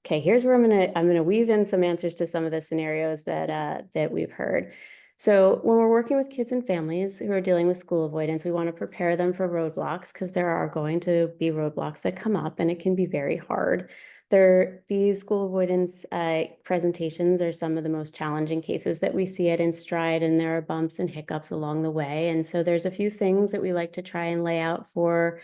Okay, here's where I'm gonna weave in some answers to some of the scenarios that we've heard. So when we're working with kids and families who are dealing with school avoidance, we want to prepare them for roadblocks, because there are going to be roadblocks that come up, and it can be very hard. These school avoidance presentations are some of the most challenging cases that we see at InStride, and there are bumps and hiccups along the way. And so there's a few things that we like to try and lay out for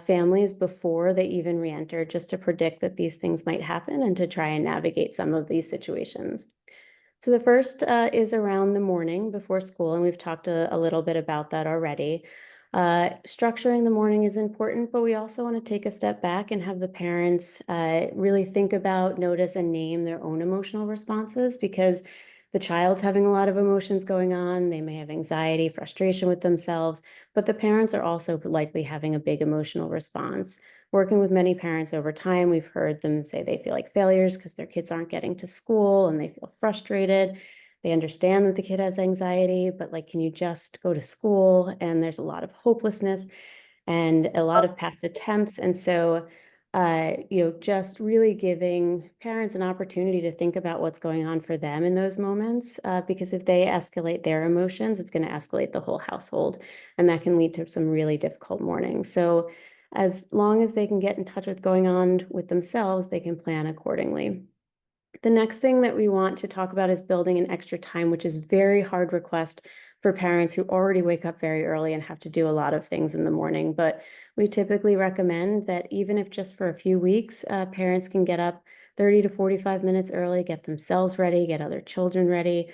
families before they even re-enter, just to predict that these things might happen and to try and navigate some of these situations. So the first is around the morning before school, and we've talked a little bit about that already. Structuring the morning is important, but we also want to take a step back and have the parents really think about, notice, and name their own emotional responses, because the child's having a lot of emotions going on. They may have anxiety, frustration with themselves, but the parents are also likely having a big emotional response. Working with many parents over time, we've heard them say they feel like failures because their kids aren't getting to school, and they feel frustrated. They understand that the kid has anxiety, but like, can you just go to school? And there's a lot of hopelessness and a lot of past attempts. And so, just really giving parents an opportunity to think about what's going on for them in those moments, because if they escalate their emotions, it's going to escalate the whole household, and that can lead to some really difficult mornings. So as long as they can get in touch with going on with themselves, they can plan accordingly. The next thing that we want to talk about is building an extra time, which is very hard request for parents who already wake up very early and have to do a lot of things in the morning. But we typically recommend that even if just for a few weeks, parents can get up 30 to 45 minutes early, get themselves ready, get other children ready,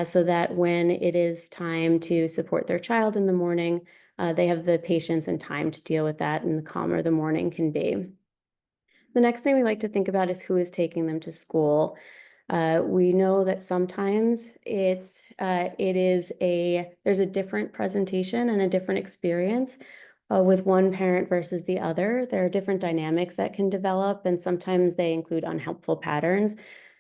so that when it is time to support their child in the morning, they have the patience and time to deal with that, and the calmer the morning can be. The next thing we like to think about is who is taking them to school. We know that sometimes there's a different presentation and a different experience with one parent versus the other. There are different dynamics that can develop, and sometimes they include unhelpful patterns.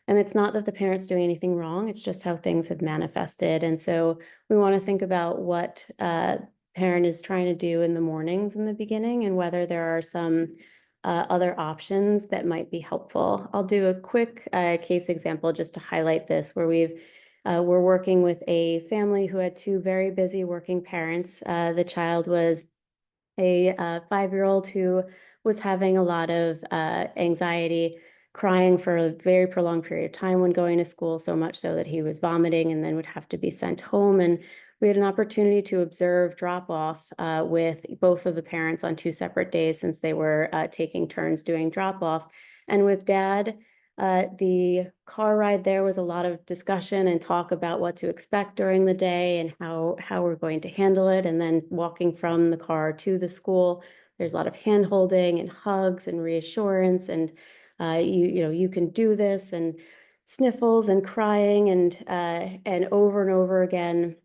And it's not that the parent's doing anything wrong, it's just how things have manifested. And so we want to think about what parent is trying to do in the mornings in the beginning, and whether there are some other options that might be helpful. I'll do a quick case example just to highlight this, where we're working with a family who had two very busy working parents. The child was a 5-year-old who was having a lot of anxiety, crying for a very prolonged period of time when going to school, so much so that he was vomiting and then would have to be sent home. And we had an opportunity to observe drop-off with both of the parents on 2 separate days, since they were taking turns doing drop-off. And with Dad, the car ride there was a lot of discussion and talk about what to expect during the day and how we're going to handle it. And then walking from the car to the school, there's a lot of hand holding and hugs and reassurance, and you know, you can do this, and sniffles and crying, and over again,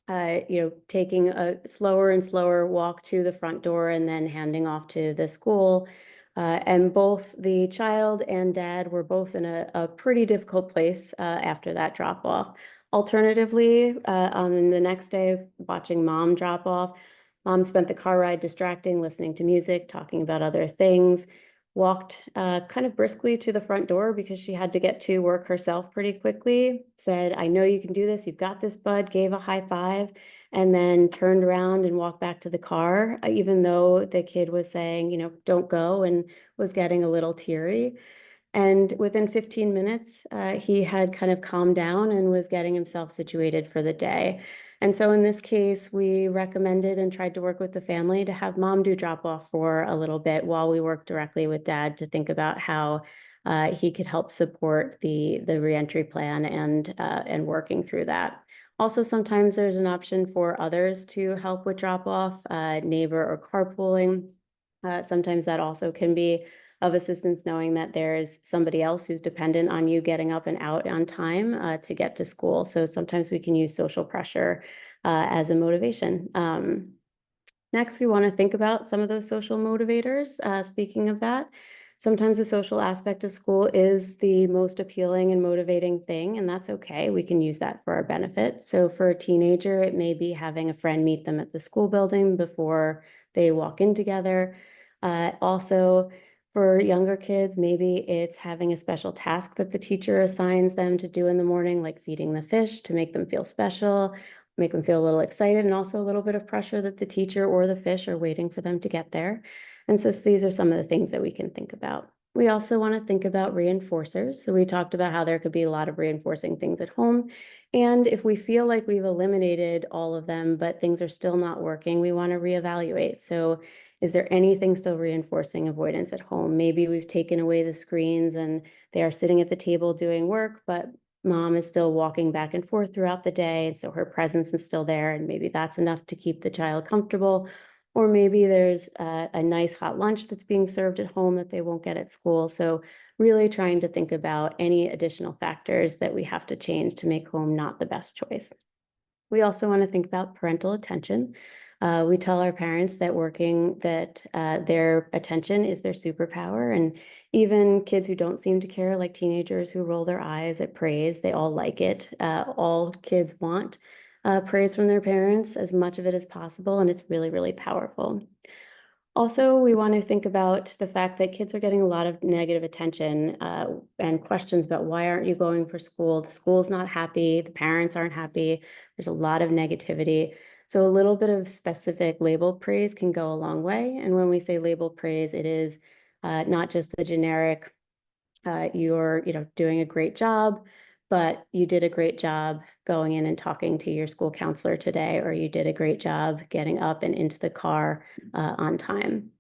you know, taking a slower and slower walk to the front door and then handing off to the school. And both the child and dad were both in a pretty difficult place after that drop off. Alternatively, on the next day, watching mom drop off, mom spent the car ride distracting, listening to music, talking about other things, walked kind of briskly to the front door because she had to get to work herself pretty quickly, said, "I know you can do this, you've got this, bud," gave a high five, and then turned around and walked back to the car, even though the kid was saying, you know, "Don't go," and was getting a little teary. And within 15 minutes, he had kind of calmed down and was getting himself situated for the day. And so in this case, we recommended and tried to work with the family to have mom do drop off for a little bit while we worked directly with dad to think about how he could help support the reentry plan and working through that. Also, sometimes there's an option for others to help with drop off, neighbor or carpooling. Sometimes that also can be of assistance, knowing that there's somebody else who's dependent on you getting up and out on time to get to school. So sometimes we can use social pressure as a motivation. Next, we want to think about some of those social motivators. Speaking of that, sometimes the social aspect of school is the most appealing and motivating thing, and that's okay. We can use that for our benefit. So for a teenager, it may be having a friend meet them at the school building before they walk in together. Also, for younger kids, maybe it's having a special task that the teacher assigns them to do in the morning, like feeding the fish to make them feel special, make them feel a little excited, and also a little bit of pressure that the teacher or the fish are waiting for them to get there. And so these are some of the things that we can think about. We also want to think about reinforcers. So we talked about how there could be a lot of reinforcing things at home. And if we feel like we've eliminated all of them, but things are still not working, we want to reevaluate. So is there anything still reinforcing avoidance at home? Maybe we've taken away the screens and they are sitting at the table doing work, but mom is still walking back and forth throughout the day, and so her presence is still there, and maybe that's enough to keep the child comfortable. Or maybe there's a nice hot lunch that's being served at home that they won't get at school. So really trying to think about any additional factors that we have to change to make home not the best choice. We also want to think about parental attention. We tell our parents that their attention is their superpower, and even kids who don't seem to care, like teenagers who roll their eyes at praise, they all like it. All kids want praise from their parents, as much of it as possible, and it's really, really powerful. Also, we want to think about the fact that kids are getting a lot of negative attention and questions about why aren't you going for school? The school's not happy, the parents aren't happy. There's a lot of negativity. So a little bit of specific labeled praise can go a long way. And when we say labeled praise, it is not just the generic, you're doing a great job, but you did a great job going in and talking to your school counselor today, or you did a great job getting up and into the car on time.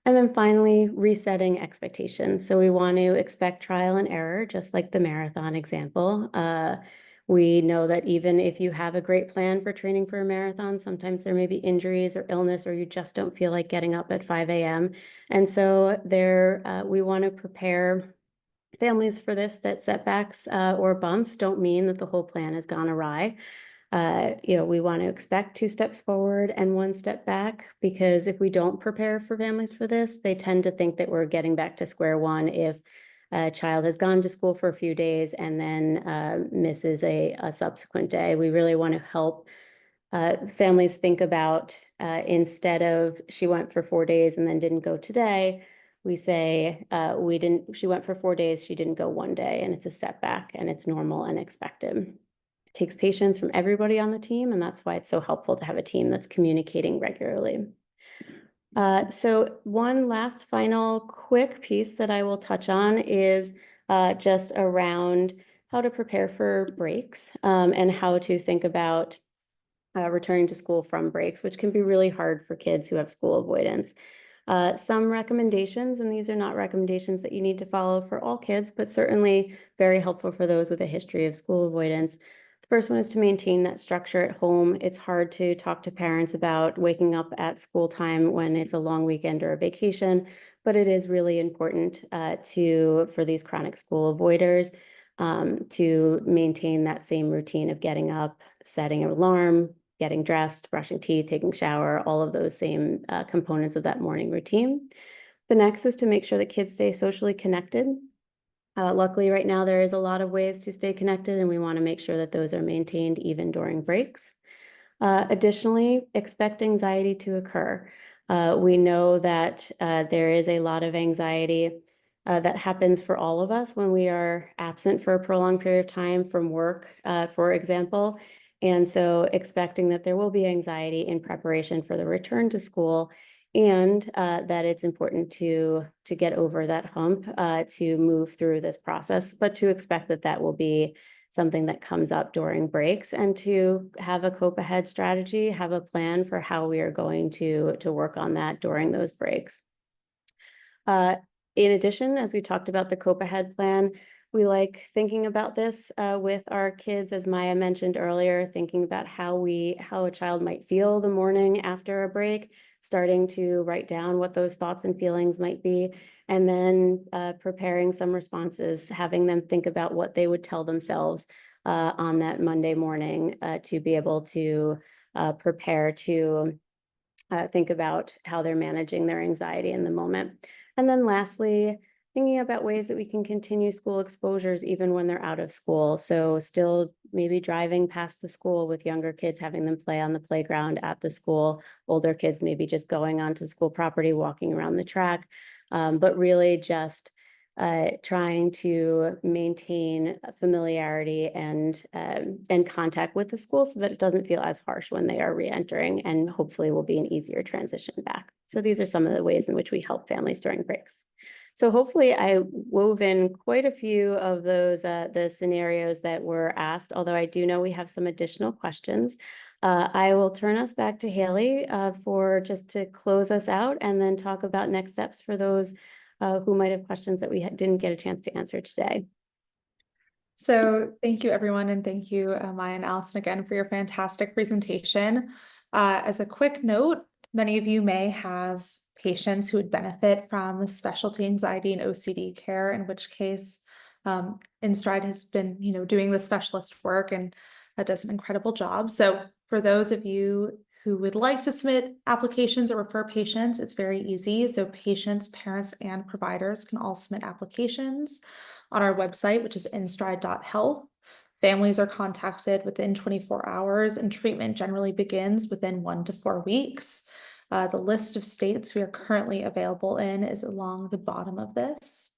And then finally, resetting expectations. So we want to expect trial and error, just like the marathon example. We know that even if you have a great plan for training for a marathon, sometimes there may be injuries or illness, or you just don't feel like getting up at 5 a.m. And so we want to prepare families for this, that setbacks or bumps don't mean that the whole plan has gone awry. We want to expect 2 steps forward and 1 step back, because if we don't prepare for families for this, they tend to think that we're getting back to square one if a child has gone to school for a few days and then misses a subsequent day. We really want to help families think about, instead of she went for 4 days and then didn't go today, we say, she went for 4 days, she didn't go 1 day, and it's a setback, and it's normal and expected. It takes patience from everybody on the team, and that's why it's so helpful to have a team that's communicating regularly. So one last final quick piece that I will touch on is just around how to prepare for breaks, and how to think about returning to school from breaks, which can be really hard for kids who have school avoidance. Some recommendations, and these are not recommendations that you need to follow for all kids, but certainly very helpful for those with a history of school avoidance. The first one is to maintain that structure at home. It's hard to talk to parents about waking up at school time when it's a long weekend or a vacation, but it is really important for these chronic school avoiders to maintain that same routine of getting up, setting an alarm, getting dressed, brushing teeth, taking a shower, all of those same components of that morning routine. The next is to make sure that kids stay socially connected. Luckily, right now, there is a lot of ways to stay connected, and we want to make sure that those are maintained even during breaks. Additionally, expect anxiety to occur. We know that there is a lot of anxiety that happens for all of us when we are absent for a prolonged period of time from work, for example. And so expecting that there will be anxiety in preparation for the return to school, and that it's important to get over that hump, to move through this process, but to expect that that will be something that comes up during breaks, and to have a cope ahead strategy, have a plan for how we are going to work on that during those breaks. In addition, as we talked about the cope ahead plan, we like thinking about this with our kids, as Maya mentioned earlier, thinking about how a child might feel the morning after a break, starting to write down what those thoughts and feelings might be, and then preparing some responses, having them think about what they would tell themselves on that Monday morning to be able to prepare to think about how they're managing their anxiety in the moment. And then lastly, thinking about ways that we can continue school exposures even when they're out of school. So still maybe driving past the school with younger kids, having them play on the playground at the school, older kids maybe just going onto school property, walking around the track, but really just trying to maintain familiarity and contact with the school so that it doesn't feel as harsh when they are re-entering, and hopefully will be an easier transition back. So these are some of the ways in which we help families during breaks. So hopefully I wove in quite a few of those the scenarios that were asked, although I do know we have some additional questions. I will turn us back to Haley for just to close us out, and then talk about next steps for those who might have questions that we didn't get a chance to answer today. So thank you, everyone, and thank you, Maya and Allison, again for your fantastic presentation. As a quick note, many of you may have patients who would benefit from specialty anxiety and OCD care, in which case InStride has been, doing the specialist work and does an incredible job. So for those of you who would like to submit applications or refer patients, it's very easy. So patients, parents, and providers can all submit applications on our website, which is instride.health. Families are contacted within 24 hours, and treatment generally begins within 1 to 4 weeks. The list of states we are currently available in is along the bottom of this.